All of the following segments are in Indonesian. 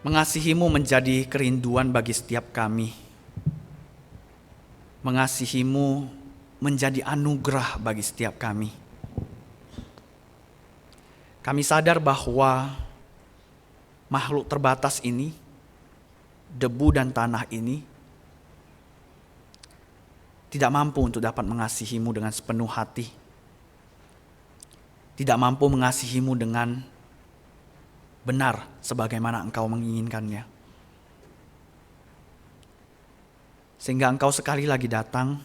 Mengasihimu menjadi kerinduan bagi setiap kami. Mengasihimu menjadi anugerah bagi setiap kami. Kami sadar bahwa makhluk terbatas ini, debu dan tanah ini, tidak mampu untuk dapat mengasihimu dengan sepenuh hati. Tidak mampu mengasihimu dengan benar sebagaimana engkau menginginkannya. Sehingga engkau sekali lagi datang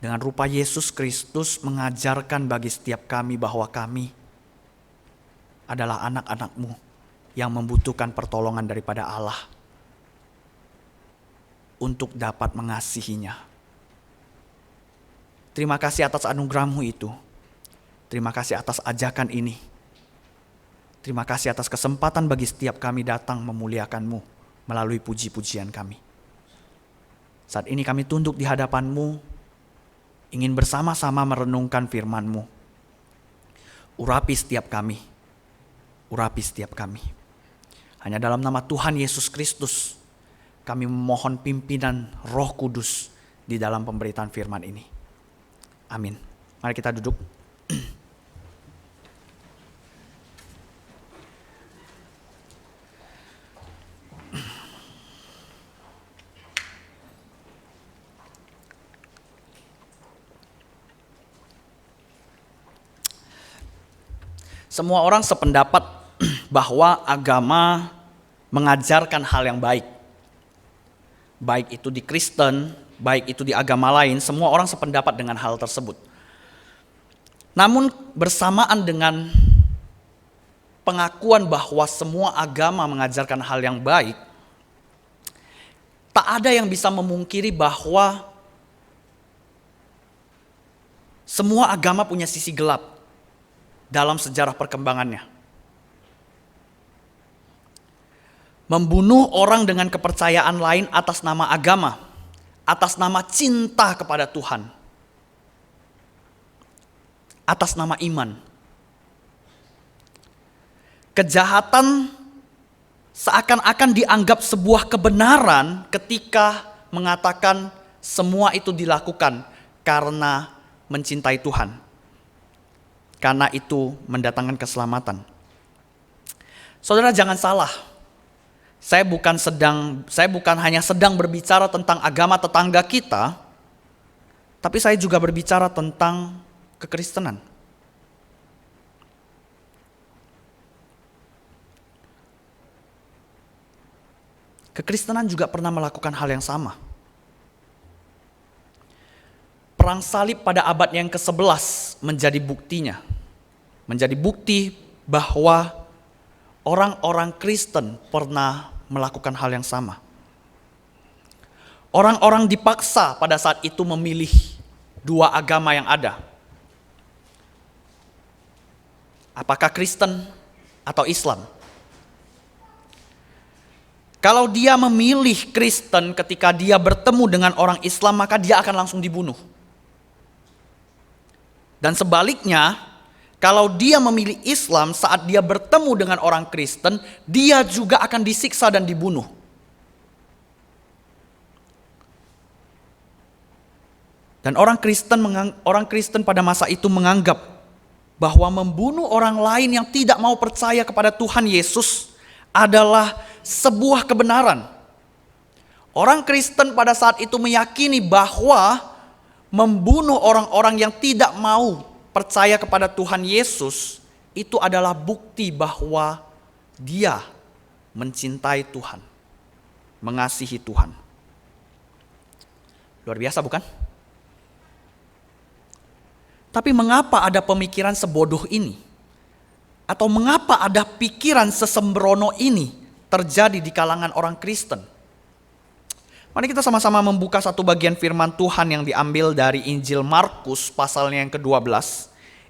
dengan rupa Yesus Kristus mengajarkan bagi setiap kami bahwa kami adalah anak-anak-Mu yang membutuhkan pertolongan daripada Allah untuk dapat mengasihinya. Terima kasih atas anugerah-Mu itu. Terima kasih atas ajakan ini. Terima kasih atas kesempatan bagi setiap kami datang memuliakan-Mu melalui puji-pujian kami. Saat ini kami tunduk di hadapan-Mu, ingin bersama-sama merenungkan firman-Mu. Urapi setiap kami. Urapi setiap kami. Hanya dalam nama Tuhan Yesus Kristus, kami memohon pimpinan Roh Kudus di dalam pemberitaan firman ini. Amin. Mari kita duduk. Semua orang sependapat bahwa agama mengajarkan hal yang baik. Baik itu di Kristen, baik itu di agama lain, semua orang sependapat dengan hal tersebut. Namun bersamaan dengan pengakuan bahwa semua agama mengajarkan hal yang baik, tak ada yang bisa memungkiri bahwa semua agama punya sisi gelap dalam sejarah perkembangannya. Membunuh orang dengan kepercayaan lain atas nama agama, atas nama cinta kepada Tuhan, atas nama iman. Kejahatan seakan-akan dianggap sebuah kebenaran ketika mengatakan semua itu dilakukan karena mencintai Tuhan. Karena itu mendatangkan keselamatan. Saudara, jangan salah. Saya bukan hanya sedang berbicara tentang agama tetangga kita, tapi saya juga berbicara tentang kekristenan. Kekristenan juga pernah melakukan hal yang sama. Perang salib pada abad yang ke-11 menjadi buktinya. Menjadi bukti bahwa orang-orang Kristen pernah melakukan hal yang sama. Orang-orang dipaksa pada saat itu memilih dua agama yang ada. Apakah Kristen atau Islam? Kalau dia memilih Kristen ketika dia bertemu dengan orang Islam, maka dia akan langsung dibunuh. Dan sebaliknya, kalau dia memilih Islam saat dia bertemu dengan orang Kristen, dia juga akan disiksa dan dibunuh. Dan orang Kristen pada masa itu menganggap bahwa membunuh orang lain yang tidak mau percaya kepada Tuhan Yesus adalah sebuah kebenaran. Orang Kristen pada saat itu meyakini bahwa membunuh orang-orang yang tidak mau percaya kepada Tuhan Yesus itu adalah bukti bahwa dia mencintai Tuhan, mengasihi Tuhan. Luar biasa, bukan? Tapi mengapa ada pemikiran sebodoh ini? Atau mengapa ada pikiran sesembrono ini terjadi di kalangan orang Kristen? Mari kita sama-sama membuka satu bagian firman Tuhan yang diambil dari Injil Markus pasalnya yang ke-12.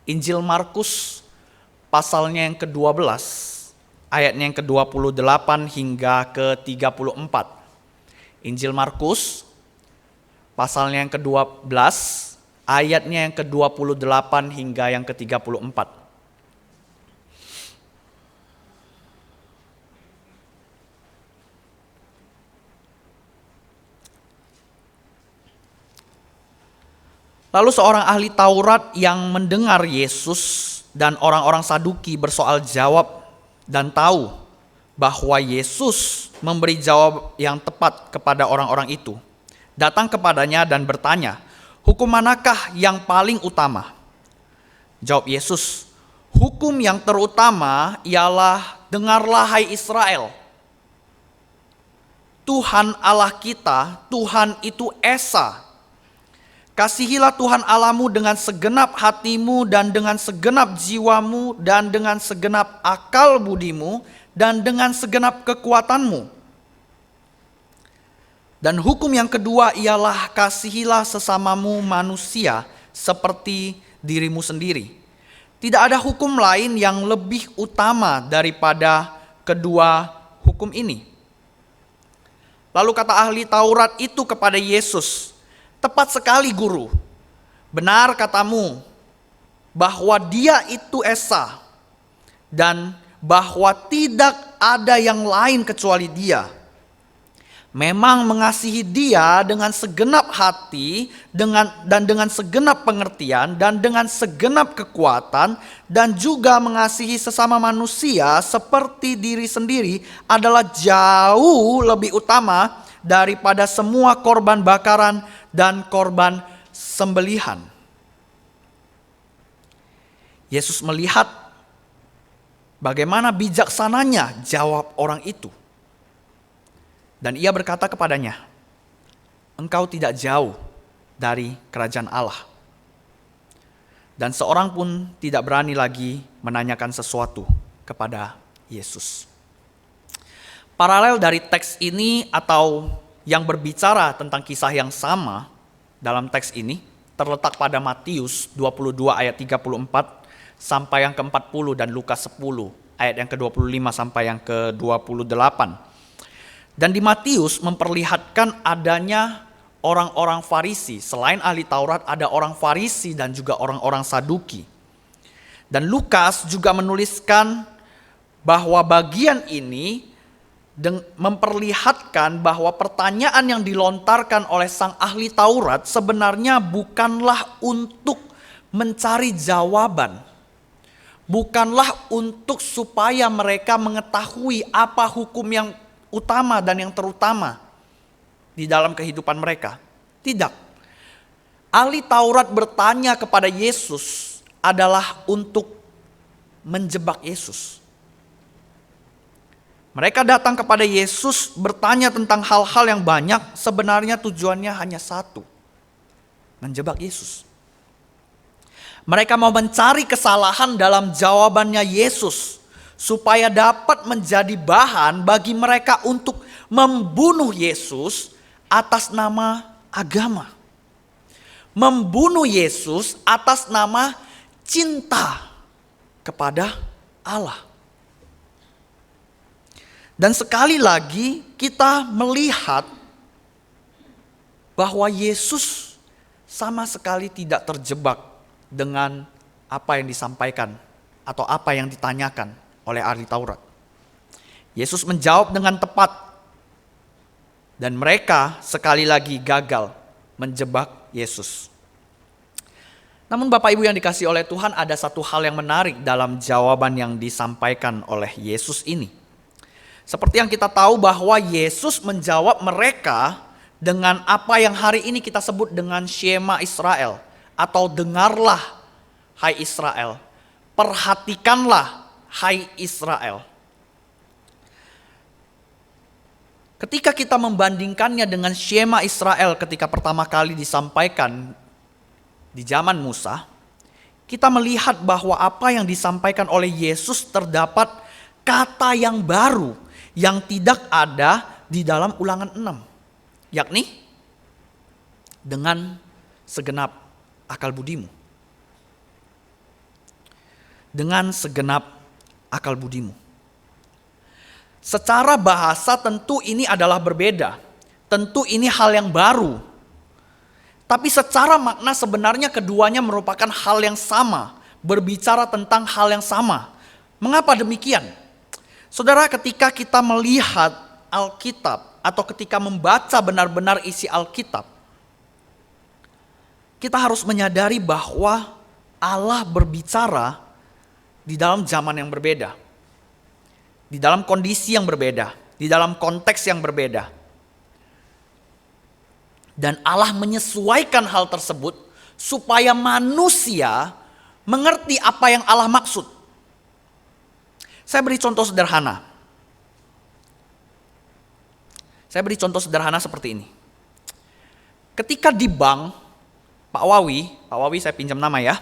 Injil Markus pasalnya yang ke-12, ayatnya yang ke-28 hingga ke-34. Injil Markus pasalnya yang ke-12, ayatnya yang ke-28 hingga yang ke-34. Lalu seorang ahli Taurat yang mendengar Yesus dan orang-orang Saduki bersoal jawab dan tahu bahwa Yesus memberi jawab yang tepat kepada orang-orang itu, datang kepadanya dan bertanya, "Hukum manakah yang paling utama?" Jawab Yesus, "Hukum yang terutama ialah, dengarlah hai Israel. Tuhan Allah kita, Tuhan itu Esa. Kasihilah Tuhan Allahmu dengan segenap hatimu dan dengan segenap jiwamu dan dengan segenap akal budimu dan dengan segenap kekuatanmu. Dan hukum yang kedua ialah kasihilah sesamamu manusia seperti dirimu sendiri. Tidak ada hukum lain yang lebih utama daripada kedua hukum ini." Lalu kata ahli Taurat itu kepada Yesus, "Tepat sekali guru, benar katamu bahwa dia itu Esa dan bahwa tidak ada yang lain kecuali dia. Memang mengasihi dia dengan segenap hati dan dengan segenap pengertian dan dengan segenap kekuatan dan juga mengasihi sesama manusia seperti diri sendiri adalah jauh lebih utama daripada semua korban bakaran dan korban sembelihan." Yesus melihat bagaimana bijaksananya jawab orang itu. Dan ia berkata kepadanya, "Engkau tidak jauh dari kerajaan Allah." Dan seorang pun tidak berani lagi menanyakan sesuatu kepada Yesus. Paralel dari teks ini atau yang berbicara tentang kisah yang sama dalam teks ini terletak pada Matius 22 ayat 34 sampai yang ke-40 dan Lukas 10 ayat yang ke-25 sampai yang ke-28. Dan di Matius memperlihatkan adanya orang-orang Farisi. Selain ahli Taurat ada orang Farisi dan juga orang-orang Saduki. Dan Lukas juga menuliskan bahwa bagian ini memperlihatkan bahwa pertanyaan yang dilontarkan oleh sang ahli Taurat sebenarnya bukanlah untuk mencari jawaban. Bukanlah untuk supaya mereka mengetahui apa hukum yang utama dan yang terutama di dalam kehidupan mereka. Tidak. Ahli Taurat bertanya kepada Yesus adalah untuk menjebak Yesus. Mereka datang kepada Yesus bertanya tentang hal-hal yang banyak, sebenarnya tujuannya hanya satu, menjebak Yesus. Mereka mau mencari kesalahan dalam jawabannya Yesus, supaya dapat menjadi bahan bagi mereka untuk membunuh Yesus atas nama agama. Membunuh Yesus atas nama cinta kepada Allah. Dan sekali lagi kita melihat bahwa Yesus sama sekali tidak terjebak dengan apa yang disampaikan atau apa yang ditanyakan oleh ahli Taurat. Yesus menjawab dengan tepat dan mereka sekali lagi gagal menjebak Yesus. Namun Bapak Ibu yang dikasihi oleh Tuhan, ada satu hal yang menarik dalam jawaban yang disampaikan oleh Yesus ini. Seperti yang kita tahu bahwa Yesus menjawab mereka dengan apa yang hari ini kita sebut dengan Shema Israel atau dengarlah hai Israel, perhatikanlah hai Israel. Ketika kita membandingkannya dengan Shema Israel ketika pertama kali disampaikan di zaman Musa, kita melihat bahwa apa yang disampaikan oleh Yesus terdapat kata yang baru yang tidak ada di dalam Ulangan 6, yakni dengan segenap akal budimu. Dengan segenap akal budimu. Secara bahasa tentu ini adalah berbeda. Tentu ini hal yang baru. Tapi secara makna sebenarnya keduanya merupakan hal yang sama. Berbicara tentang hal yang sama. Mengapa demikian? Saudara, ketika kita melihat Alkitab atau ketika membaca benar-benar isi Alkitab, kita harus menyadari bahwa Allah berbicara di dalam zaman yang berbeda, di dalam kondisi yang berbeda, di dalam konteks yang berbeda. Dan Allah menyesuaikan hal tersebut supaya manusia mengerti apa yang Allah maksud. Saya beri contoh sederhana. Seperti ini. Ketika di bank, Pak Wawi saya pinjam nama ya.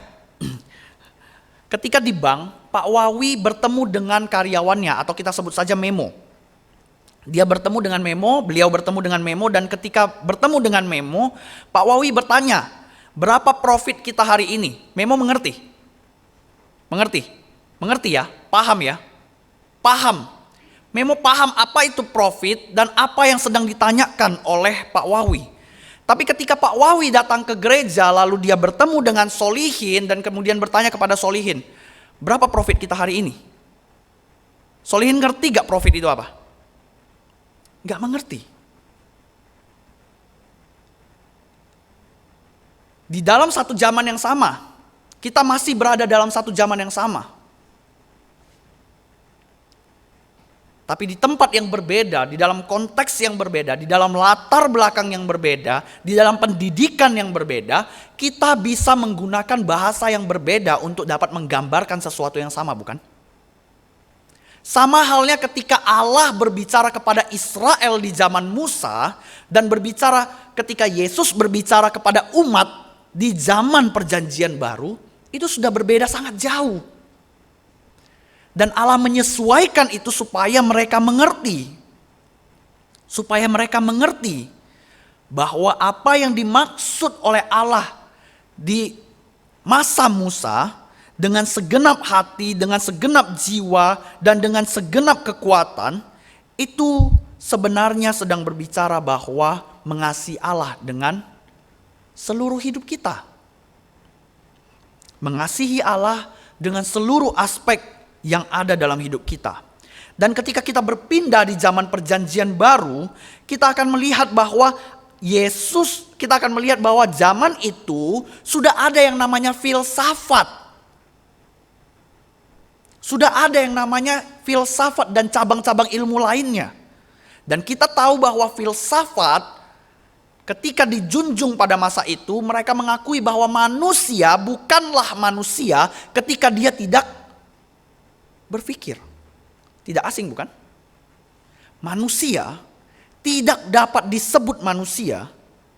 Ketika di bank, Pak Wawi bertemu dengan karyawannya atau kita sebut saja Memo. Beliau bertemu dengan Memo dan ketika bertemu dengan Memo, Pak Wawi bertanya, berapa profit kita hari ini? Memo mengerti? Mengerti ya? Paham ya? Paham. Memo paham apa itu profit dan apa yang sedang ditanyakan oleh Pak Wawi. Tapi ketika Pak Wawi datang ke gereja lalu dia bertemu dengan Solihin dan kemudian bertanya kepada Solihin, berapa profit kita hari ini? Solihin ngerti gak profit itu apa? Gak mengerti. Di dalam satu zaman yang sama, kita masih berada dalam satu zaman yang sama. Tapi di tempat yang berbeda, di dalam konteks yang berbeda, di dalam latar belakang yang berbeda, di dalam pendidikan yang berbeda, kita bisa menggunakan bahasa yang berbeda untuk dapat menggambarkan sesuatu yang sama, bukan? Sama halnya ketika Allah berbicara kepada Israel di zaman Musa dan ketika Yesus berbicara kepada umat di zaman perjanjian baru, itu sudah berbeda sangat jauh. Dan Allah menyesuaikan itu supaya mereka mengerti. Supaya mereka mengerti bahwa apa yang dimaksud oleh Allah di masa Musa dengan segenap hati, dengan segenap jiwa, dan dengan segenap kekuatan, itu sebenarnya sedang berbicara bahwa mengasihi Allah dengan seluruh hidup kita. Mengasihi Allah dengan seluruh aspek yang ada dalam hidup kita. Dan ketika kita berpindah di zaman perjanjian baru, kita akan melihat bahwa kita akan melihat bahwa zaman itu sudah ada yang namanya filsafat. Sudah ada yang namanya filsafat dan cabang-cabang ilmu lainnya. Dan kita tahu bahwa filsafat ketika dijunjung pada masa itu, mereka mengakui bahwa manusia bukanlah manusia ketika dia tidak berpikir. Tidak asing bukan? Manusia tidak dapat disebut manusia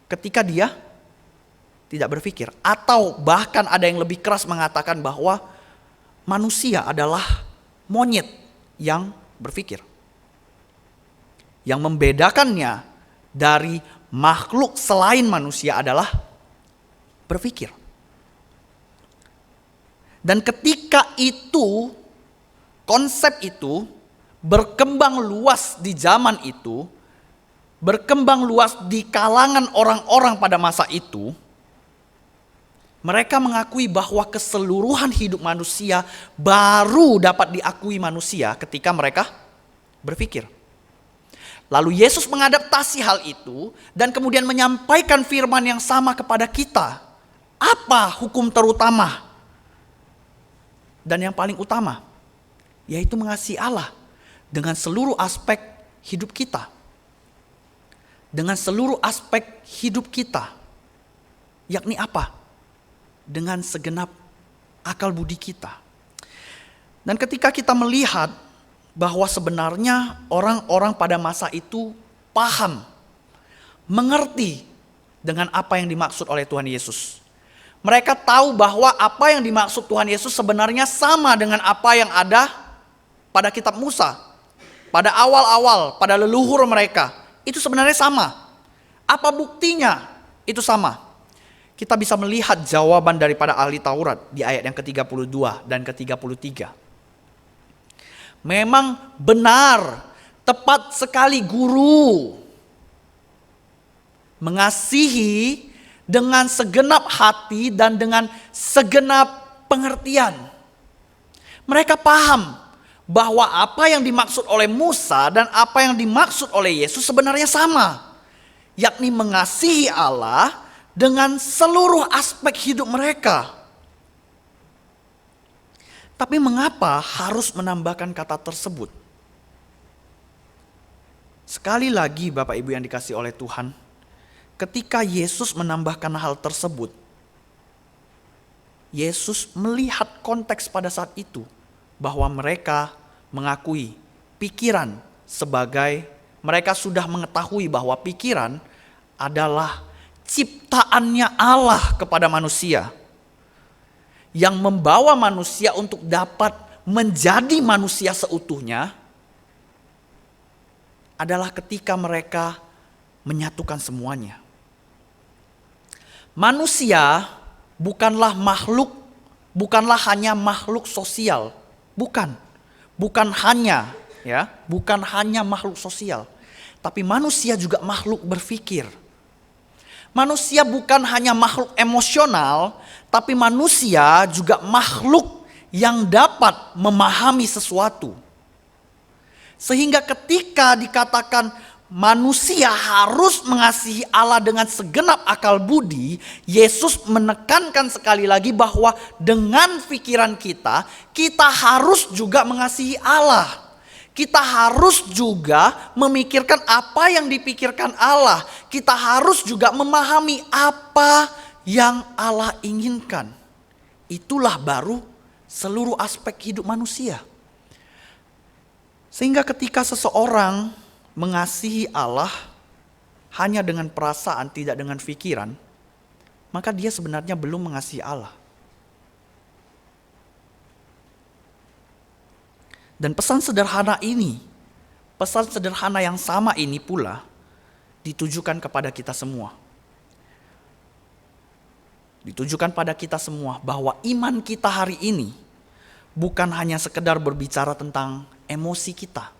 ketika dia tidak berpikir. Atau bahkan ada yang lebih keras mengatakan bahwa manusia adalah monyet yang berpikir. Yang membedakannya dari makhluk selain manusia adalah berpikir. Dan ketika itu, konsep itu berkembang luas di zaman itu, berkembang luas di kalangan orang-orang pada masa itu. Mereka mengakui bahwa keseluruhan hidup manusia baru dapat diakui manusia ketika mereka berpikir. Lalu Yesus mengadaptasi hal itu dan kemudian menyampaikan firman yang sama kepada kita. Apa hukum terutama dan yang paling utama? Yaitu mengasihi Allah dengan seluruh aspek hidup kita. Dengan seluruh aspek hidup kita. Yakni apa? Dengan segenap akal budi kita. Dan ketika kita melihat bahwa sebenarnya orang-orang pada masa itu paham, mengerti dengan apa yang dimaksud oleh Tuhan Yesus. Mereka tahu bahwa apa yang dimaksud Tuhan Yesus sebenarnya sama dengan apa yang ada pada kitab Musa, pada awal-awal, pada leluhur mereka, itu sebenarnya sama. Apa buktinya? Itu sama. Kita bisa melihat jawaban daripada ahli Taurat di ayat yang ke-32 dan ke-33. Memang benar, tepat sekali guru mengasihi dengan segenap hati dan dengan segenap pengertian. Mereka paham bahwa apa yang dimaksud oleh Musa dan apa yang dimaksud oleh Yesus sebenarnya sama. Yakni mengasihi Allah dengan seluruh aspek hidup mereka. Tapi mengapa harus menambahkan kata tersebut? Sekali lagi Bapak Ibu yang dikasihi oleh Tuhan, ketika Yesus menambahkan hal tersebut, Yesus melihat konteks pada saat itu bahwa mereka mengakui pikiran sebagai, mereka sudah mengetahui bahwa pikiran adalah ciptaannya Allah kepada manusia, yang membawa manusia untuk dapat menjadi manusia seutuhnya adalah ketika mereka menyatukan semuanya. Manusia bukanlah hanya makhluk sosial, bukan hanya makhluk sosial, tapi manusia juga makhluk berpikir. Manusia bukan hanya makhluk emosional, tapi manusia juga makhluk yang dapat memahami sesuatu. Sehingga ketika dikatakan manusia harus mengasihi Allah dengan segenap akal budi, Yesus menekankan sekali lagi bahwa dengan pikiran kita harus juga mengasihi Allah. Kita harus juga memikirkan apa yang dipikirkan Allah. Kita harus juga memahami apa yang Allah inginkan. Itulah baru seluruh aspek hidup manusia. Sehingga ketika seseorang mengasihi Allah hanya dengan perasaan, tidak dengan pikiran, maka dia sebenarnya belum mengasihi Allah. Dan pesan sederhana yang sama ini pula ditujukan kepada kita semua. Ditujukan pada kita semua bahwa iman kita hari ini bukan hanya sekedar berbicara tentang emosi kita.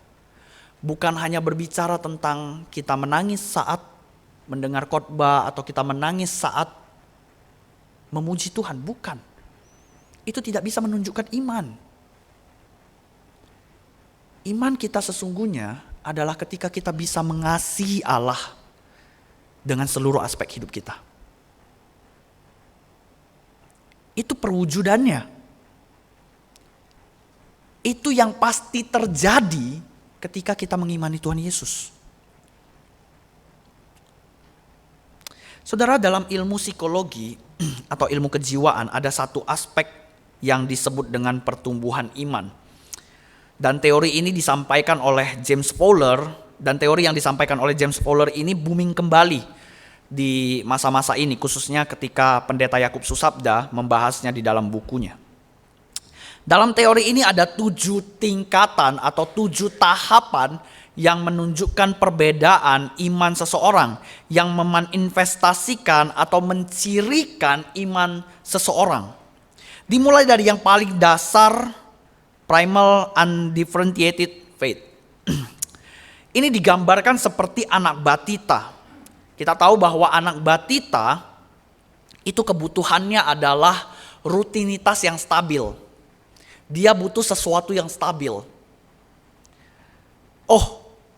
Bukan hanya berbicara tentang kita menangis saat mendengar khotbah atau kita menangis saat memuji Tuhan. Bukan. Itu tidak bisa menunjukkan iman. Iman kita sesungguhnya adalah ketika kita bisa mengasihi Allah dengan seluruh aspek hidup kita. Itu perwujudannya. Itu yang pasti terjadi ketika kita mengimani Tuhan Yesus. Saudara, dalam ilmu psikologi atau ilmu kejiwaan ada satu aspek yang disebut dengan pertumbuhan iman. Dan teori ini disampaikan oleh James Fowler, dan teori yang disampaikan oleh James Fowler ini booming kembali di masa-masa ini, khususnya ketika Pendeta Yakub Susabda membahasnya di dalam bukunya. Dalam teori ini ada 7 tingkatan atau 7 tahapan yang menunjukkan perbedaan iman seseorang, yang memanifestasikan atau mencirikan iman seseorang. Dimulai dari yang paling dasar, primal undifferentiated faith. Ini digambarkan seperti anak batita. Kita tahu bahwa anak batita itu kebutuhannya adalah rutinitas yang stabil. Dia butuh sesuatu yang stabil. Oh,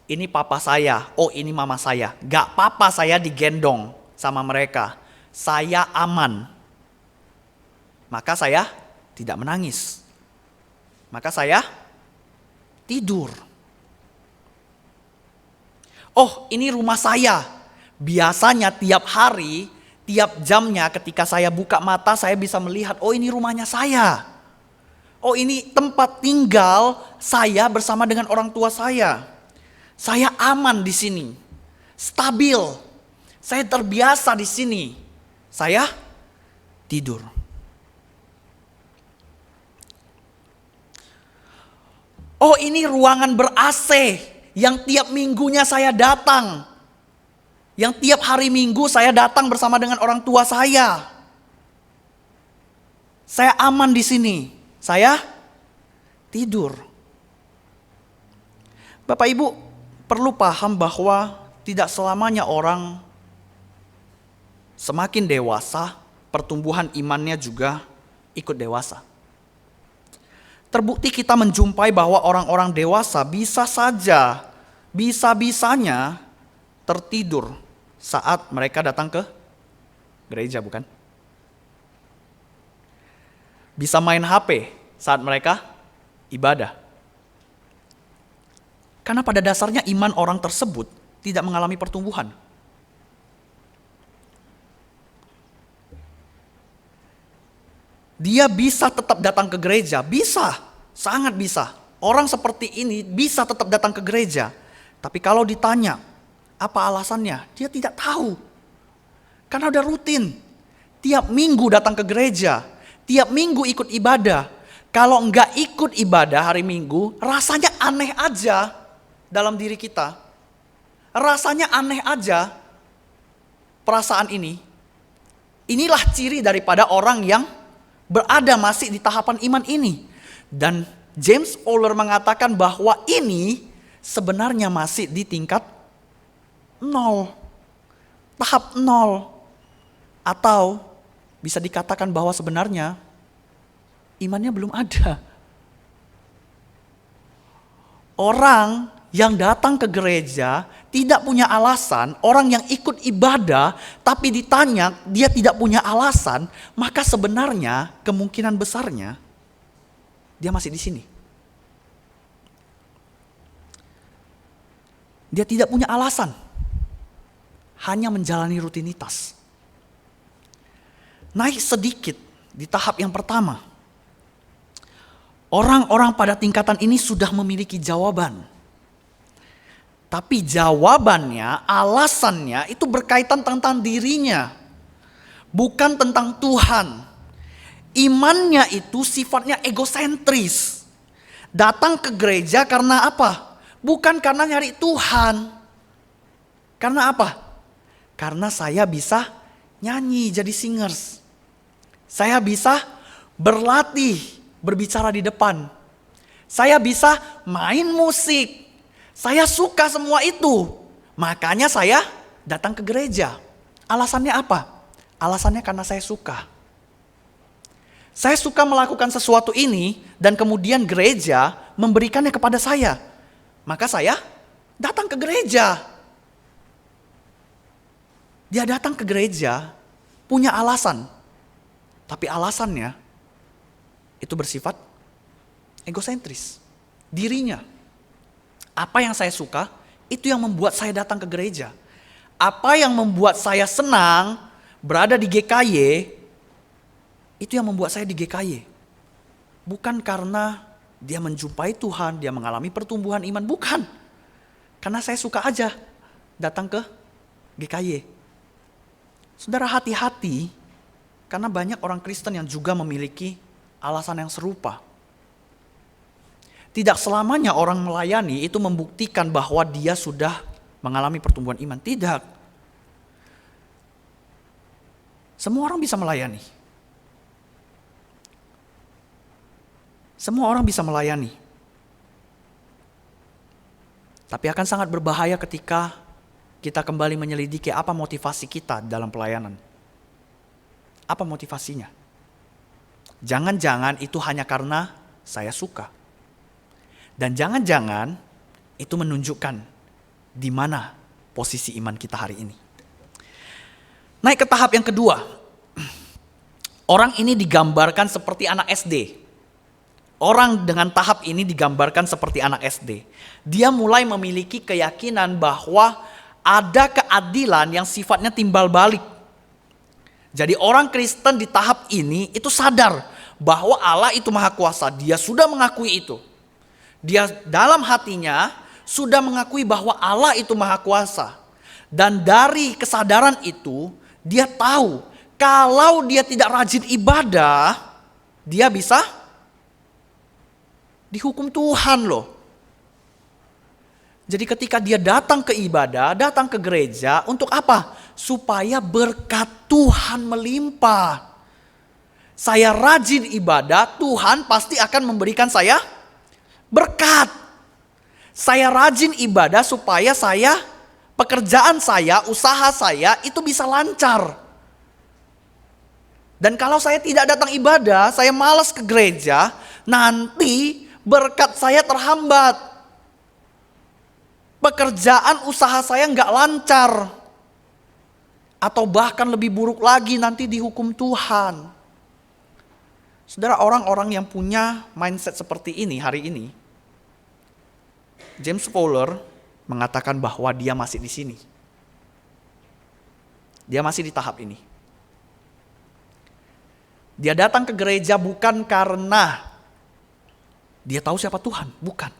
ini papa saya. Oh, ini mama saya. Gak apa-apa saya digendong sama mereka. Saya aman. Maka saya tidak menangis. Maka saya tidur. Oh, ini rumah saya. Biasanya tiap hari, tiap jamnya ketika saya buka mata saya bisa melihat, oh ini rumahnya saya. Oh ini tempat tinggal saya bersama dengan orang tua saya. Saya aman di sini. Stabil. Saya terbiasa di sini. Saya tidur. Oh ini ruangan ber-AC yang tiap minggunya saya datang. Yang tiap hari Minggu saya datang bersama dengan orang tua saya. Saya aman di sini. Saya tidur. Bapak Ibu perlu paham bahwa tidak selamanya orang semakin dewasa, pertumbuhan imannya juga ikut dewasa. Terbukti kita menjumpai bahwa orang-orang dewasa bisa-bisanya tertidur saat mereka datang ke gereja, bukan? Bisa main HP saat mereka ibadah. Karena pada dasarnya iman orang tersebut tidak mengalami pertumbuhan. Dia bisa tetap datang ke gereja, bisa, sangat bisa. Orang seperti ini bisa tetap datang ke gereja. Tapi kalau ditanya, apa alasannya? Dia tidak tahu. Karena udah rutin. Tiap minggu datang ke gereja, tiap minggu ikut ibadah. Kalau enggak ikut ibadah hari Minggu, rasanya aneh aja dalam diri kita. Rasanya aneh aja perasaan ini. Inilah ciri daripada orang yang berada masih di tahapan iman ini. Dan James Fowler mengatakan bahwa ini sebenarnya masih di tingkat 0. Tahap 0. Atau bisa dikatakan bahwa sebenarnya imannya belum ada. Orang yang datang ke gereja tidak punya alasan, orang yang ikut ibadah tapi ditanya dia tidak punya alasan, maka sebenarnya kemungkinan besarnya dia masih di sini. Dia tidak punya alasan, hanya menjalani rutinitas. Naik sedikit di tahap yang pertama. Orang-orang pada tingkatan ini sudah memiliki jawaban. Tapi jawabannya, alasannya itu berkaitan tentang dirinya. Bukan tentang Tuhan. Imannya itu sifatnya egosentris. Datang ke gereja karena apa? Bukan karena nyari Tuhan. Karena apa? Karena saya bisa nyanyi jadi singers. Saya bisa berlatih berbicara di depan. Saya bisa main musik. Saya suka semua itu. Makanya saya datang ke gereja. Alasannya apa? Alasannya karena saya suka. Saya suka melakukan sesuatu ini dan kemudian gereja memberikannya kepada saya. Maka saya datang ke gereja. Dia datang ke gereja punya alasan. Tapi alasannya itu bersifat egosentris. Dirinya. Apa yang saya suka, itu yang membuat saya datang ke gereja. Apa yang membuat saya senang berada di GKY, itu yang membuat saya di GKY. Bukan karena dia menjumpai Tuhan, dia mengalami pertumbuhan iman, bukan. Karena saya suka aja datang ke GKY. Saudara, hati-hati, karena banyak orang Kristen yang juga memiliki alasan yang serupa. Tidak selamanya orang melayani itu membuktikan bahwa dia sudah mengalami pertumbuhan iman. Tidak. Semua orang bisa melayani. Semua orang bisa melayani. Tapi akan sangat berbahaya ketika kita kembali menyelidiki apa motivasi kita dalam pelayanan. Apa motivasinya? Jangan-jangan itu hanya karena saya suka. Dan jangan-jangan itu menunjukkan di mana posisi iman kita hari ini. Naik ke tahap yang kedua. Orang ini digambarkan seperti anak SD. Orang dengan tahap ini digambarkan seperti anak SD. Dia mulai memiliki keyakinan bahwa ada keadilan yang sifatnya timbal balik. Jadi orang Kristen di tahap ini itu sadar bahwa Allah itu maha kuasa. Dia sudah mengakui itu. Dia dalam hatinya sudah mengakui bahwa Allah itu maha kuasa. Dan dari kesadaran itu, dia tahu kalau dia tidak rajin ibadah, dia bisa dihukum Tuhan loh. Jadi ketika dia datang ke ibadah, datang ke gereja, untuk apa? Supaya berkat Tuhan melimpah. Saya rajin ibadah, Tuhan pasti akan memberikan saya berkat. Saya rajin ibadah supaya pekerjaan saya, usaha saya itu bisa lancar. Dan kalau saya tidak datang ibadah, saya malas ke gereja, nanti berkat saya terhambat. Pekerjaan usaha saya nggak lancar. Atau bahkan lebih buruk lagi nanti dihukum Tuhan. Saudara, orang-orang yang punya mindset seperti ini hari ini, James Fowler mengatakan bahwa dia masih di sini. Dia masih di tahap ini. Dia datang ke gereja bukan karena dia tahu siapa Tuhan, bukan.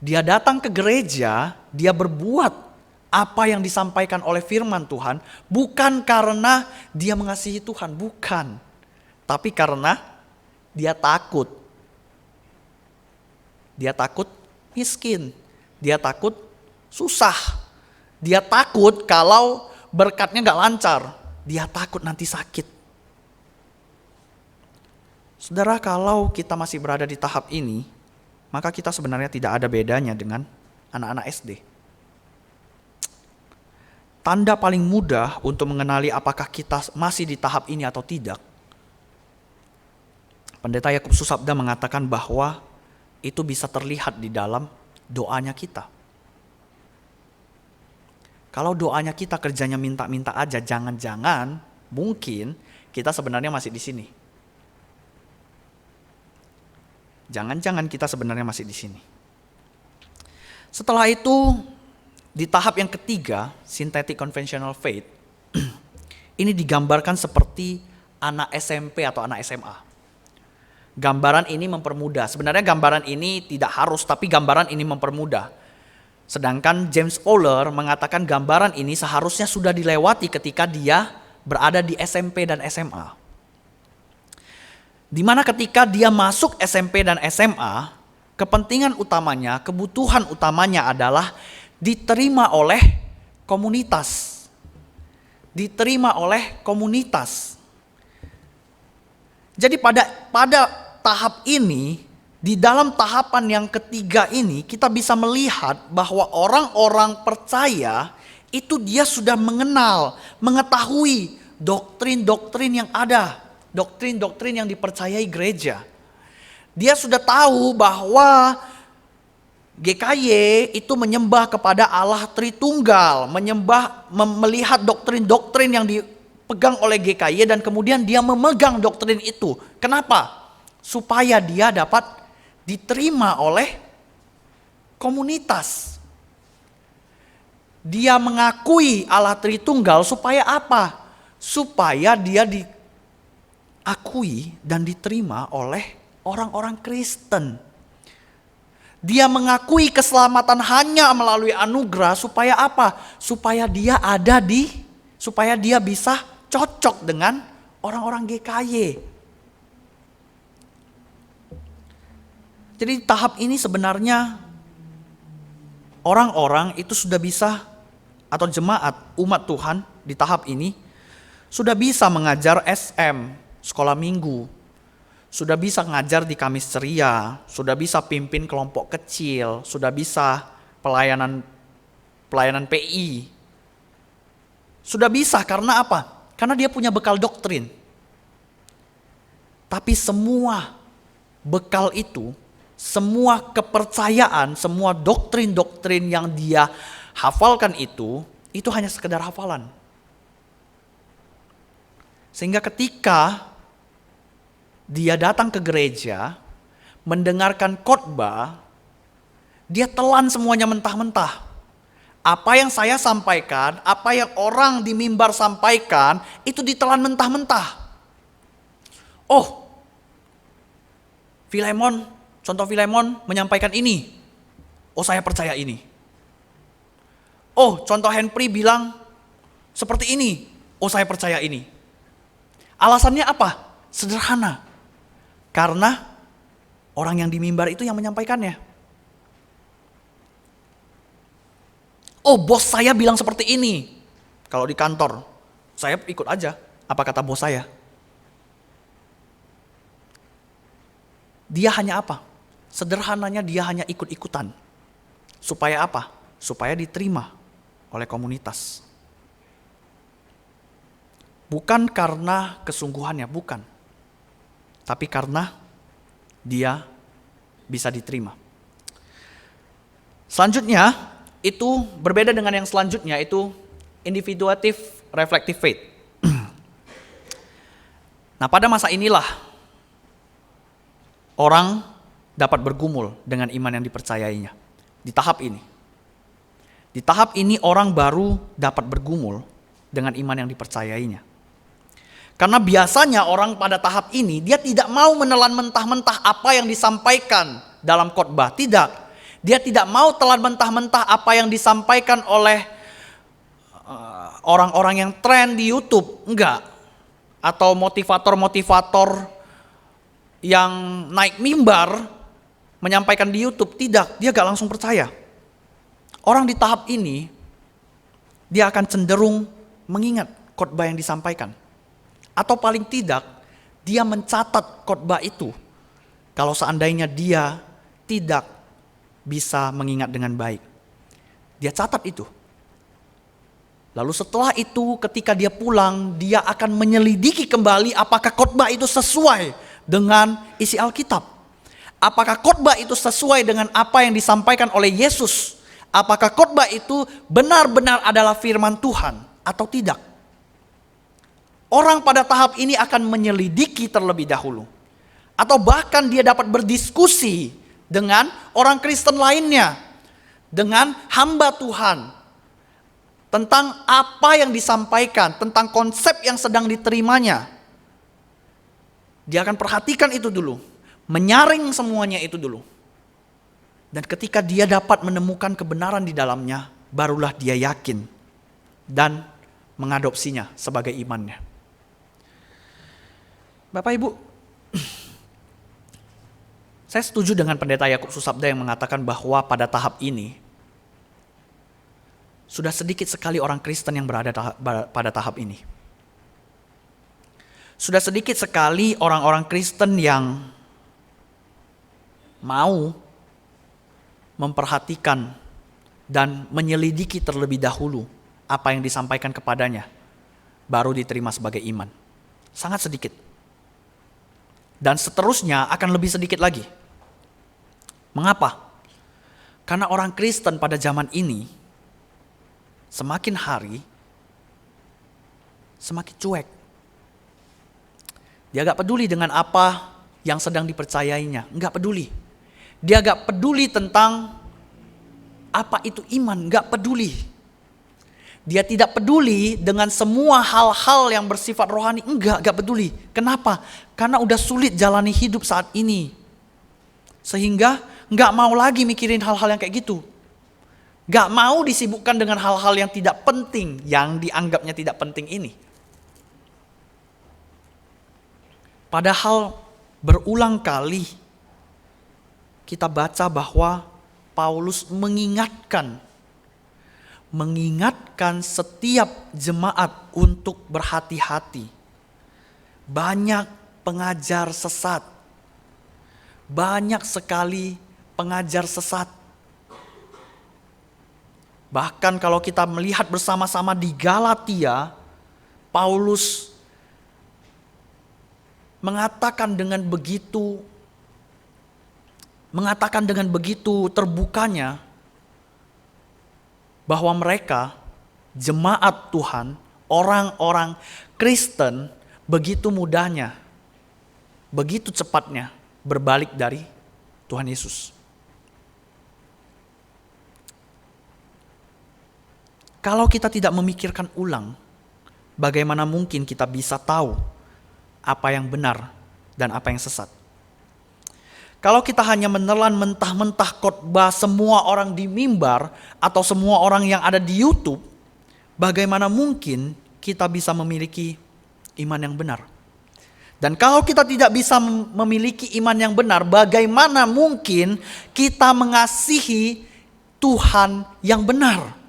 Dia datang ke gereja, dia berbuat apa yang disampaikan oleh firman Tuhan, bukan karena dia mengasihi Tuhan, bukan. Tapi karena dia takut. Dia takut miskin, dia takut susah, dia takut kalau berkatnya gak lancar, dia takut nanti sakit. Saudara, kalau kita masih berada di tahap ini, maka kita sebenarnya tidak ada bedanya dengan anak-anak SD. Tanda paling mudah untuk mengenali apakah kita masih di tahap ini atau tidak, Pendeta Yakub Susabda mengatakan bahwa itu bisa terlihat di dalam doanya kita. Kalau doanya kita kerjanya minta-minta aja, jangan-jangan mungkin kita sebenarnya masih di sini. Jangan-jangan kita sebenarnya masih di sini. Setelah itu, di tahap yang ketiga, synthetic conventional faith, ini digambarkan seperti anak SMP atau anak SMA. Gambaran ini mempermudah. Sebenarnya gambaran ini tidak harus, tapi gambaran ini mempermudah. Sedangkan James Fowler mengatakan gambaran ini seharusnya sudah dilewati ketika dia berada di SMP dan SMA. Di mana ketika dia masuk SMP dan SMA, kepentingan utamanya, kebutuhan utamanya adalah diterima oleh komunitas. Diterima oleh komunitas. Jadi pada tahap ini, di dalam tahapan yang ketiga ini, kita bisa melihat bahwa orang-orang percaya itu dia sudah mengenal, mengetahui doktrin-doktrin yang ada. Doktrin-doktrin yang dipercayai gereja. Dia sudah tahu bahwa GKY itu menyembah kepada Allah Tritunggal, melihat doktrin-doktrin yang dipegang oleh GKY dan kemudian dia memegang doktrin itu. Kenapa? Supaya dia dapat diterima oleh komunitas. Dia mengakui Allah Tritunggal supaya apa? Supaya dia diakui dan diterima oleh orang-orang Kristen. Dia mengakui keselamatan hanya melalui anugerah supaya apa? Supaya dia supaya dia bisa cocok dengan orang-orang GKY. Jadi tahap ini sebenarnya orang-orang itu sudah bisa, atau jemaat umat Tuhan di tahap ini sudah bisa mengajar SM, sekolah minggu, sudah bisa ngajar di Kamis Ceria, sudah bisa pimpin kelompok kecil, sudah bisa pelayanan PI. Sudah bisa karena apa? Karena dia punya bekal doktrin. Tapi semua bekal itu, semua kepercayaan, semua doktrin-doktrin yang dia hafalkan itu hanya sekedar hafalan. Sehingga ketika dia datang ke gereja, mendengarkan khotbah, dia telan semuanya mentah-mentah. Apa yang saya sampaikan, apa yang orang di mimbar sampaikan, itu ditelan mentah-mentah. Oh, contoh Filemon menyampaikan ini. Oh, saya percaya ini. Oh, contoh Henry bilang seperti ini. Oh, saya percaya ini. Alasannya apa? Sederhana. Karena orang yang di mimbar itu yang menyampaikannya. Oh, bos saya bilang seperti ini. Kalau di kantor, saya ikut aja apa kata bos saya. Dia hanya apa? Sederhananya dia hanya ikut-ikutan. Supaya apa? Supaya diterima oleh komunitas. Bukan karena kesungguhannya, bukan. Tapi karena dia bisa diterima. Selanjutnya, itu berbeda dengan yang selanjutnya, itu Individuative reflective faith. Nah, pada masa inilah orang dapat bergumul dengan iman yang dipercayainya. Di tahap ini. Di tahap ini orang baru dapat bergumul dengan iman yang dipercayainya. Karena biasanya orang pada tahap ini dia tidak mau menelan mentah-mentah apa yang disampaikan dalam khotbah. Tidak. Dia tidak mau telan mentah-mentah apa yang disampaikan oleh orang-orang yang tren di YouTube. Enggak. Atau motivator-motivator yang naik mimbar menyampaikan di YouTube. Tidak, dia gak langsung percaya. Orang di tahap ini, dia akan cenderung mengingat khotbah yang disampaikan. Atau paling tidak, dia mencatat khotbah itu. Kalau seandainya dia tidak bisa mengingat dengan baik. Dia catat itu. Lalu setelah itu ketika dia pulang, dia akan menyelidiki kembali apakah khotbah itu sesuai dengan isi Alkitab. Apakah khotbah itu sesuai dengan apa yang disampaikan oleh Yesus? Apakah khotbah itu benar-benar adalah firman Tuhan atau tidak? Orang pada tahap ini akan menyelidiki terlebih dahulu. Atau bahkan dia dapat berdiskusi dengan orang Kristen lainnya. Dengan hamba Tuhan. Tentang apa yang disampaikan, tentang konsep yang sedang diterimanya. Dia akan perhatikan itu dulu, menyaring semuanya itu dulu. Dan ketika dia dapat menemukan kebenaran di dalamnya, barulah dia yakin dan mengadopsinya sebagai imannya. Bapak Ibu, saya setuju dengan pendeta Yakub Susabda yang mengatakan bahwa pada tahap ini, sudah sedikit sekali orang Kristen yang berada pada tahap ini. Sudah sedikit sekali orang-orang Kristen yang mau memperhatikan dan menyelidiki terlebih dahulu apa yang disampaikan kepadanya, baru diterima sebagai iman. Sangat sedikit. Dan seterusnya akan lebih sedikit lagi. Mengapa? Karena orang Kristen pada zaman ini semakin hari, semakin cuek. Dia gak peduli dengan apa yang sedang dipercayainya. Gak peduli. Dia gak peduli tentang apa itu iman. Gak peduli. Dia tidak peduli dengan semua hal-hal yang bersifat rohani. Gak peduli. Kenapa? Karena udah sulit jalani hidup saat ini. Sehingga gak mau lagi mikirin hal-hal yang kayak gitu. Gak mau disibukkan dengan hal-hal yang tidak penting, yang dianggapnya tidak penting ini. Padahal berulang kali kita baca bahwa Paulus mengingatkan setiap jemaat untuk berhati-hati. Banyak pengajar sesat. Banyak sekali pengajar sesat. Bahkan kalau kita melihat bersama-sama di Galatia, Paulus mengatakan dengan begitu terbukanya bahwa mereka, jemaat Tuhan, orang-orang Kristen, begitu mudahnya, begitu cepatnya berbalik dari Tuhan Yesus. Kalau kita tidak memikirkan ulang, bagaimana mungkin kita bisa tahu apa yang benar dan apa yang sesat? Kalau kita hanya menelan mentah-mentah khotbah semua orang di mimbar atau semua orang yang ada di YouTube, bagaimana mungkin kita bisa memiliki iman yang benar? Dan kalau kita tidak bisa memiliki iman yang benar, bagaimana mungkin kita mengasihi Tuhan yang benar?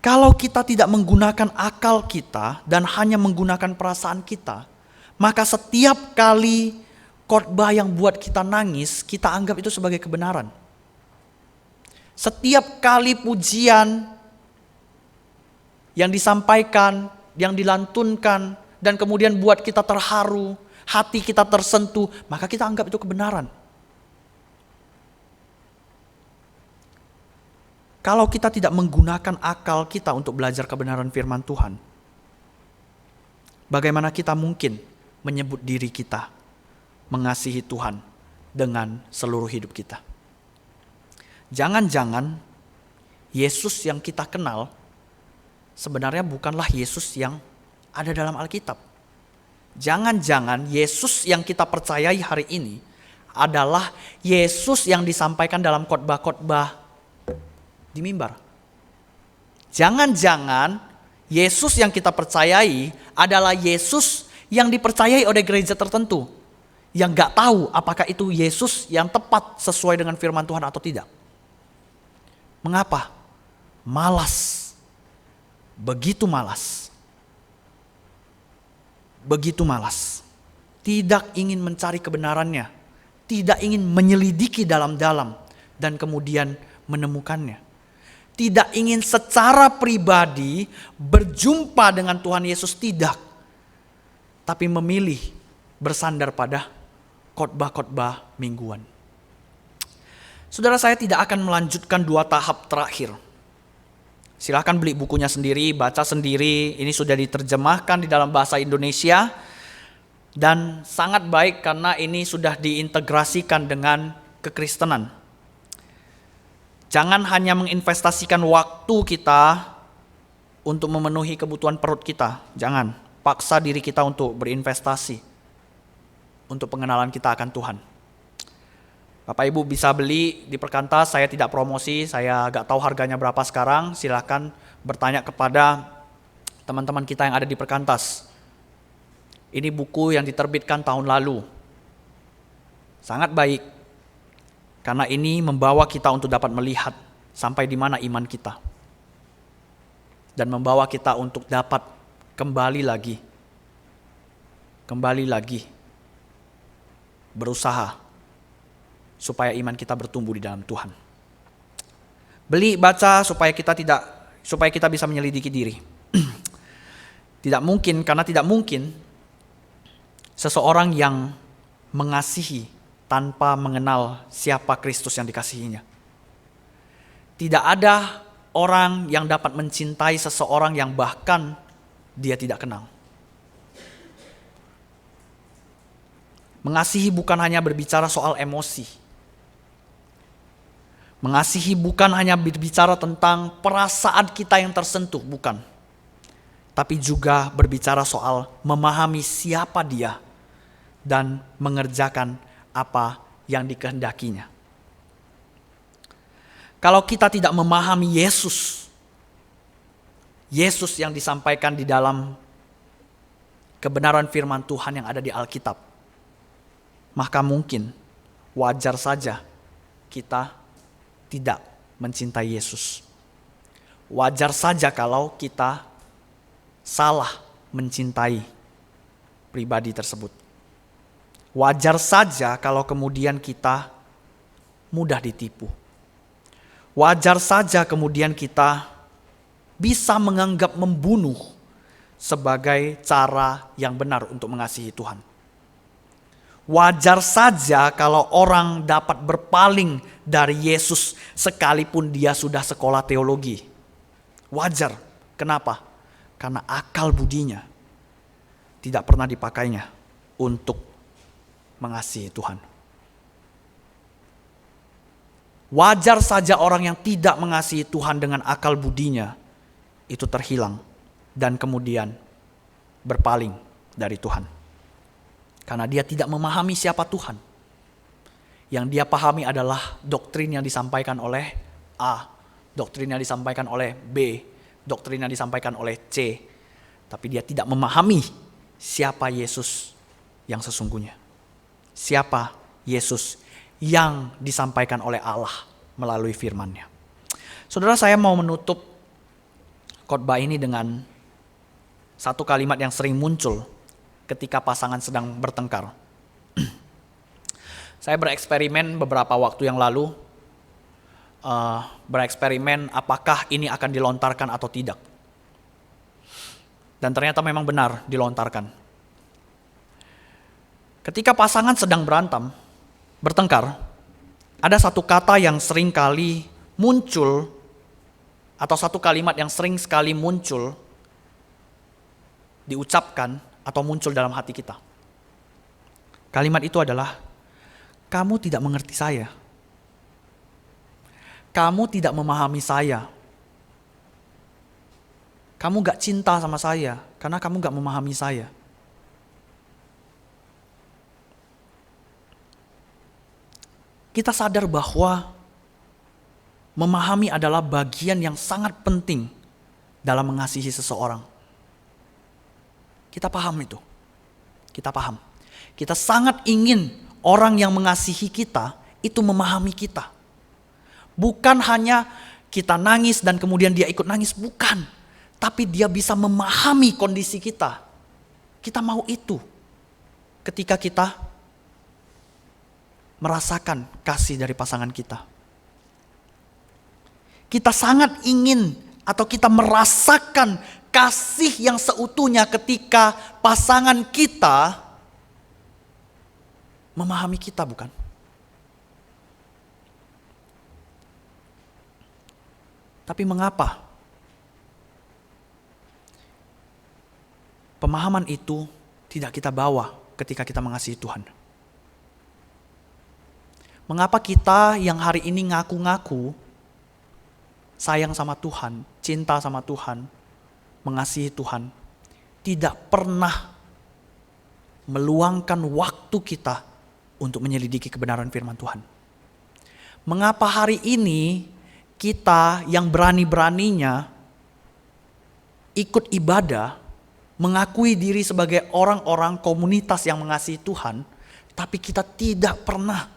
Kalau kita tidak menggunakan akal kita dan hanya menggunakan perasaan kita, maka setiap kali khotbah yang buat kita nangis, kita anggap itu sebagai kebenaran. Setiap kali pujian yang disampaikan, yang dilantunkan, dan kemudian buat kita terharu, hati kita tersentuh, maka kita anggap itu kebenaran. Kalau kita tidak menggunakan akal kita untuk belajar kebenaran firman Tuhan, bagaimana kita mungkin menyebut diri kita mengasihi Tuhan dengan seluruh hidup kita? Jangan-jangan Yesus yang kita kenal sebenarnya bukanlah Yesus yang ada dalam Alkitab. Jangan-jangan Yesus yang kita percayai hari ini adalah Yesus yang disampaikan dalam khotbah-khotbah di mimbar. Jangan-jangan Yesus yang kita percayai adalah Yesus yang dipercayai oleh gereja tertentu, yang gak tahu apakah itu Yesus yang tepat sesuai dengan firman Tuhan atau tidak. Mengapa? Malas. Begitu malas. Begitu malas. Tidak ingin mencari kebenarannya. Tidak ingin menyelidiki dalam-dalam dan kemudian menemukannya. Tidak ingin secara pribadi berjumpa dengan Tuhan Yesus, tidak. Tapi memilih bersandar pada khotbah-khotbah mingguan. Saudara, saya tidak akan melanjutkan 2 tahap terakhir. Silakan beli bukunya sendiri, baca sendiri. Ini sudah diterjemahkan di dalam bahasa Indonesia. Dan sangat baik karena ini sudah diintegrasikan dengan kekristenan. Jangan hanya menginvestasikan waktu kita untuk memenuhi kebutuhan perut kita. Jangan paksa diri kita untuk berinvestasi untuk pengenalan kita akan Tuhan. Bapak Ibu bisa beli di Perkantas, saya tidak promosi, saya gak tahu harganya berapa sekarang. Silakan bertanya kepada teman-teman kita yang ada di Perkantas. Ini buku yang diterbitkan tahun lalu. Sangat baik. Karena ini membawa kita untuk dapat melihat sampai di mana iman kita. Dan membawa kita untuk dapat kembali lagi berusaha supaya iman kita bertumbuh di dalam Tuhan. Beli, baca supaya kita bisa menyelidiki diri. Tidak mungkin seseorang yang mengasihi tanpa mengenal siapa Kristus yang dikasihinya. Tidak ada orang yang dapat mencintai seseorang yang bahkan dia tidak kenal. Mengasihi bukan hanya berbicara soal emosi. Mengasihi bukan hanya berbicara tentang perasaan kita yang tersentuh, bukan. Tapi juga berbicara soal memahami siapa dia dan mengerjakan apa yang dikehendakinya. Kalau kita tidak memahami Yesus yang disampaikan di dalam kebenaran firman Tuhan yang ada di Alkitab, maka mungkin wajar saja kita tidak mencintai Yesus. Wajar saja kalau kita salah mencintai pribadi tersebut. Wajar saja kalau kemudian kita mudah ditipu. Wajar saja kemudian kita bisa menganggap membunuh sebagai cara yang benar untuk mengasihi Tuhan. Wajar saja kalau orang dapat berpaling dari Yesus sekalipun dia sudah sekolah teologi. Wajar. Kenapa? Karena akal budinya tidak pernah dipakainya untuk mengasihi Tuhan. Wajar saja orang yang tidak mengasihi Tuhan dengan akal budinya itu terhilang dan kemudian berpaling dari Tuhan. Karena dia tidak memahami siapa Tuhan. Yang dia pahami adalah doktrin yang disampaikan oleh A, doktrin yang disampaikan oleh B, doktrin yang disampaikan oleh C. Tapi dia tidak memahami siapa Yesus yang sesungguhnya. Siapa Yesus yang disampaikan oleh Allah melalui firman-Nya. Saudara, saya mau menutup khotbah ini dengan satu kalimat yang sering muncul ketika pasangan sedang bertengkar. Saya bereksperimen beberapa waktu yang lalu, bereksperimen apakah ini akan dilontarkan atau tidak. Dan ternyata memang benar dilontarkan. Ketika pasangan sedang bertengkar, ada satu kata yang sering kali muncul atau satu kalimat yang sering sekali muncul, diucapkan atau muncul dalam hati kita. Kalimat itu adalah, kamu tidak mengerti saya. Kamu tidak memahami saya. Kamu gak cinta sama saya karena kamu gak memahami saya. Kita sadar bahwa memahami adalah bagian yang sangat penting dalam mengasihi seseorang. Kita paham itu. Kita paham. Kita sangat ingin orang yang mengasihi kita itu memahami kita. Bukan hanya kita nangis dan kemudian dia ikut nangis, bukan. Tapi dia bisa memahami kondisi kita. Kita mau itu ketika kita merasakan kasih dari pasangan kita. Kita sangat ingin atau kita merasakan kasih yang seutuhnya ketika pasangan kita memahami kita, bukan? Tapi mengapa pemahaman itu tidak kita bawa ketika kita mengasihi Tuhan? Mengapa kita yang hari ini ngaku-ngaku sayang sama Tuhan, cinta sama Tuhan, mengasihi Tuhan, tidak pernah meluangkan waktu kita untuk menyelidiki kebenaran firman Tuhan? Mengapa hari ini kita yang berani-beraninya ikut ibadah, mengakui diri sebagai orang-orang komunitas yang mengasihi Tuhan, tapi kita tidak pernah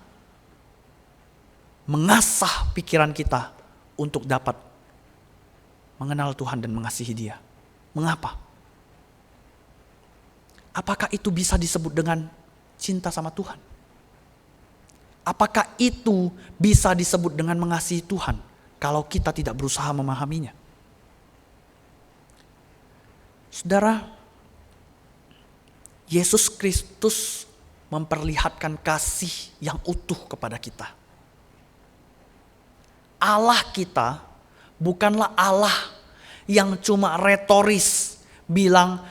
mengasah pikiran kita untuk dapat mengenal Tuhan dan mengasihi Dia? Mengapa? Apakah itu bisa disebut dengan cinta sama Tuhan? Apakah itu bisa disebut dengan mengasihi Tuhan kalau kita tidak berusaha memahaminya? Saudara, Yesus Kristus memperlihatkan kasih yang utuh kepada kita. Allah kita bukanlah Allah yang cuma retoris bilang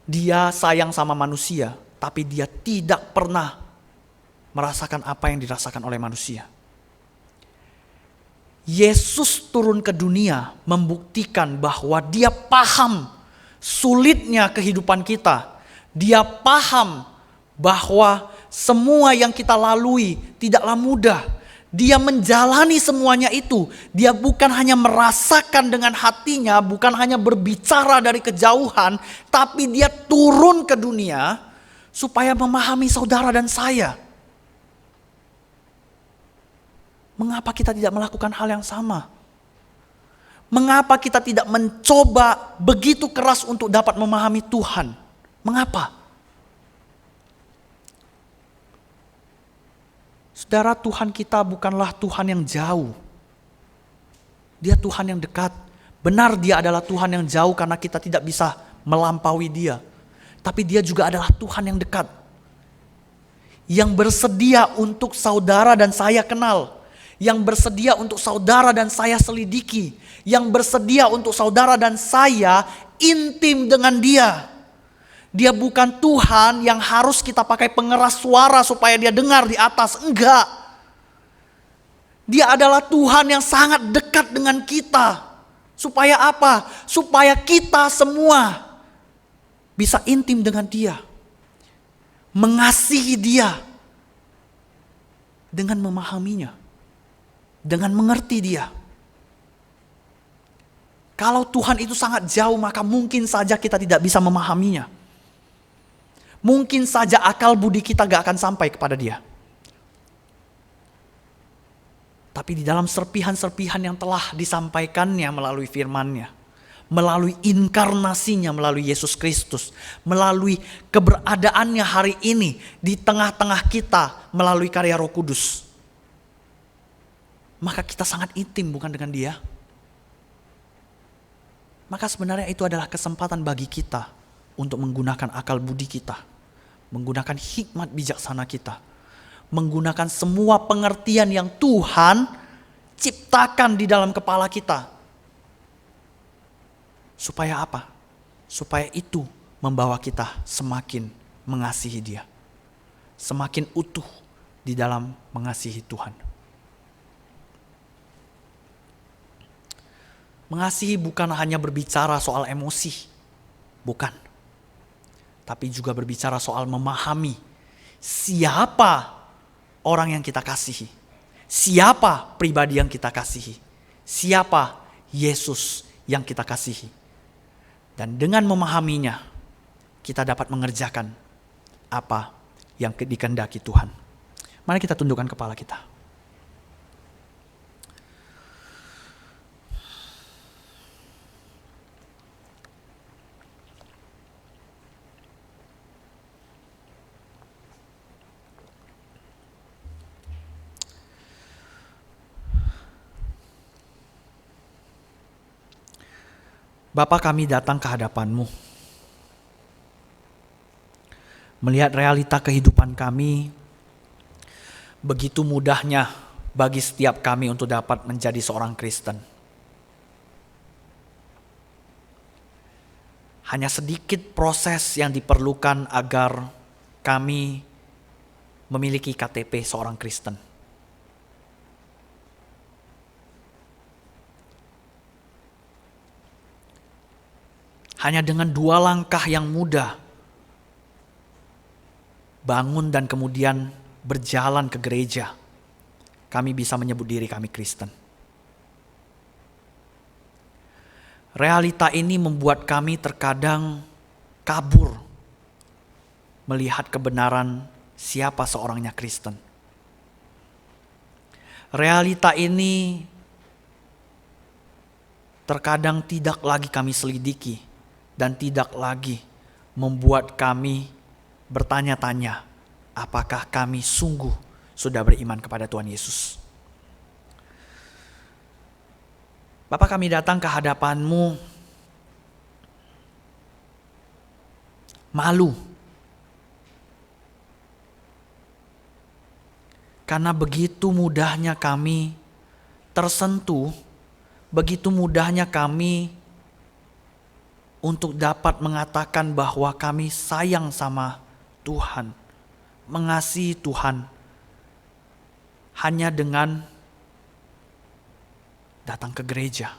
dia sayang sama manusia, tapi dia tidak pernah merasakan apa yang dirasakan oleh manusia. Yesus turun ke dunia membuktikan bahwa dia paham sulitnya kehidupan kita. Dia paham bahwa semua yang kita lalui tidaklah mudah. Dia menjalani semuanya itu. Dia bukan hanya merasakan dengan hatinya, bukan hanya berbicara dari kejauhan, tapi dia turun ke dunia supaya memahami saudara dan saya. Mengapa kita tidak melakukan hal yang sama? Mengapa kita tidak mencoba begitu keras untuk dapat memahami Tuhan? Mengapa? Saudara, Tuhan kita bukanlah Tuhan yang jauh. Dia Tuhan yang dekat. Benar, dia adalah Tuhan yang jauh karena kita tidak bisa melampaui dia. Tapi dia juga adalah Tuhan yang dekat. Yang bersedia untuk saudara dan saya kenal. Yang bersedia untuk saudara dan saya selidiki. Yang bersedia untuk saudara dan saya intim dengan dia. Dia bukan Tuhan yang harus kita pakai pengeras suara supaya dia dengar di atas. Enggak. Dia adalah Tuhan yang sangat dekat dengan kita. Supaya apa? Supaya kita semua bisa intim dengan dia. Mengasihi dia. Dengan memahaminya. Dengan mengerti dia. Kalau Tuhan itu sangat jauh, maka mungkin saja kita tidak bisa memahaminya. Mungkin saja akal budi kita gak akan sampai kepada dia. Tapi di dalam serpihan-serpihan yang telah disampaikannya melalui firman-Nya, melalui inkarnasinya, melalui Yesus Kristus, melalui keberadaannya hari ini di tengah-tengah kita melalui karya Roh Kudus, maka kita sangat intim bukan dengan dia? Maka sebenarnya itu adalah kesempatan bagi kita untuk menggunakan akal budi kita, menggunakan hikmat bijaksana kita, menggunakan semua pengertian yang Tuhan ciptakan di dalam kepala kita Supaya apa? Supaya itu membawa kita semakin mengasihi Dia. Semakin utuh di dalam mengasihi Tuhan. Mengasihi bukan hanya berbicara soal emosi, bukan. Tapi juga berbicara soal memahami siapa orang yang kita kasihi. Siapa pribadi yang kita kasihi. Siapa Yesus yang kita kasihi. Dan dengan memahaminya, kita dapat mengerjakan apa yang dikehendaki Tuhan. Mari kita tundukkan kepala kita. Bapa, kami datang ke hadapan-Mu. Melihat realita kehidupan kami, begitu mudahnya bagi setiap kami untuk dapat menjadi seorang Kristen. Hanya sedikit proses yang diperlukan agar kami memiliki KTP seorang Kristen. Hanya dengan 2 langkah yang mudah, bangun dan kemudian berjalan ke gereja, kami bisa menyebut diri kami Kristen. Realita ini membuat kami terkadang kabur melihat kebenaran siapa seorangnya Kristen. Realita ini terkadang tidak lagi kami selidiki dan tidak lagi membuat kami bertanya-tanya apakah kami sungguh sudah beriman kepada Tuhan Yesus. Bapa, kami datang ke hadapan-Mu malu. Karena begitu mudahnya kami tersentuh, begitu mudahnya kami untuk dapat mengatakan bahwa kami sayang sama Tuhan, mengasihi Tuhan, hanya dengan datang ke gereja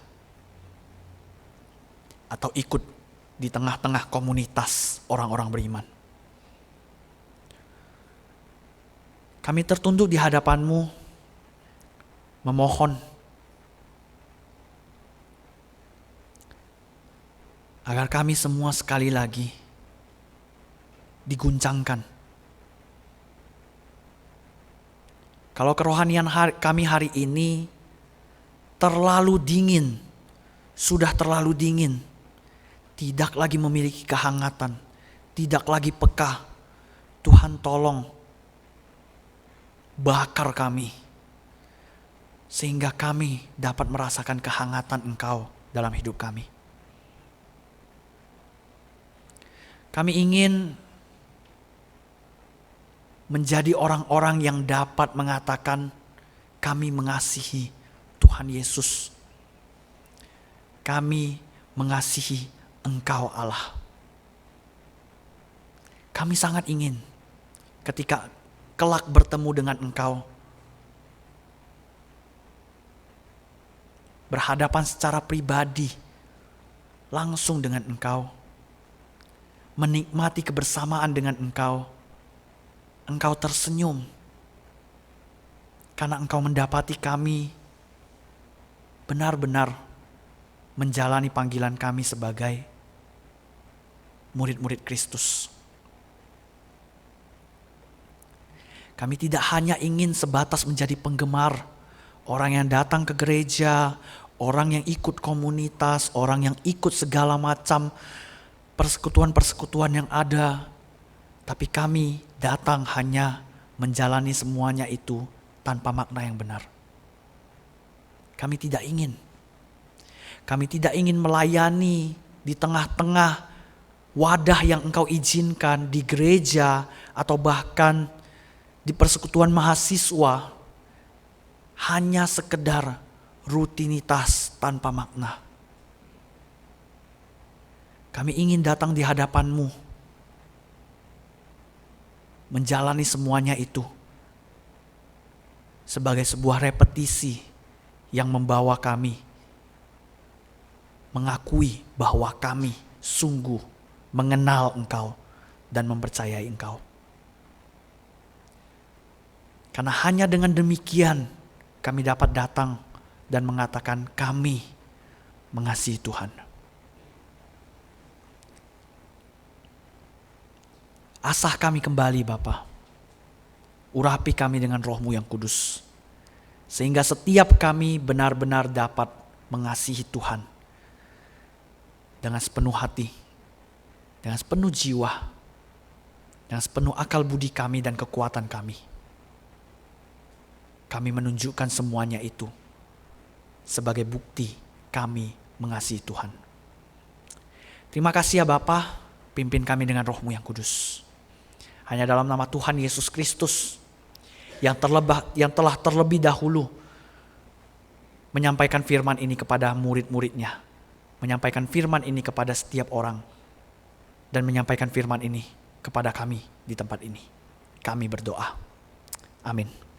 atau ikut di tengah-tengah komunitas orang-orang beriman. Kami tertunduk di hadapan-Mu, memohon agar kami semua sekali lagi diguncangkan. Kalau kerohanian kami hari ini terlalu dingin, sudah terlalu dingin, tidak lagi memiliki kehangatan, tidak lagi peka, Tuhan tolong bakar kami, sehingga kami dapat merasakan kehangatan Engkau dalam hidup kami. Kami ingin menjadi orang-orang yang dapat mengatakan kami mengasihi Tuhan Yesus. Kami mengasihi Engkau Allah. Kami sangat ingin ketika kelak bertemu dengan Engkau, berhadapan secara pribadi langsung dengan Engkau, menikmati kebersamaan dengan Engkau. Engkau tersenyum karena Engkau mendapati kami benar-benar menjalani panggilan kami sebagai murid-murid Kristus. Kami tidak hanya ingin sebatas menjadi penggemar, orang yang datang ke gereja, orang yang ikut komunitas, orang yang ikut segala macam persekutuan-persekutuan yang ada, tapi kami datang hanya menjalani semuanya itu tanpa makna yang benar. Kami tidak ingin melayani di tengah-tengah wadah yang Engkau izinkan di gereja atau bahkan di persekutuan mahasiswa hanya sekedar rutinitas tanpa makna. Kami ingin datang di hadapan-Mu, menjalani semuanya itu sebagai sebuah repetisi yang membawa kami mengakui bahwa kami sungguh mengenal Engkau dan mempercayai Engkau. Karena hanya dengan demikian kami dapat datang dan mengatakan kami mengasihi Tuhan. Asah kami kembali Bapa. Urapi kami dengan Roh-Mu yang kudus. Sehingga setiap kami benar-benar dapat mengasihi Tuhan. Dengan sepenuh hati. Dengan sepenuh jiwa. Dengan sepenuh akal budi kami dan kekuatan kami. Kami menunjukkan semuanya itu sebagai bukti kami mengasihi Tuhan. Terima kasih ya Bapa, pimpin kami dengan Roh-Mu yang kudus. Hanya dalam nama Tuhan Yesus Kristus yang telah terlebih dahulu menyampaikan firman ini kepada murid-muridnya, menyampaikan firman ini kepada setiap orang, dan menyampaikan firman ini kepada kami di tempat ini. Kami berdoa. Amin.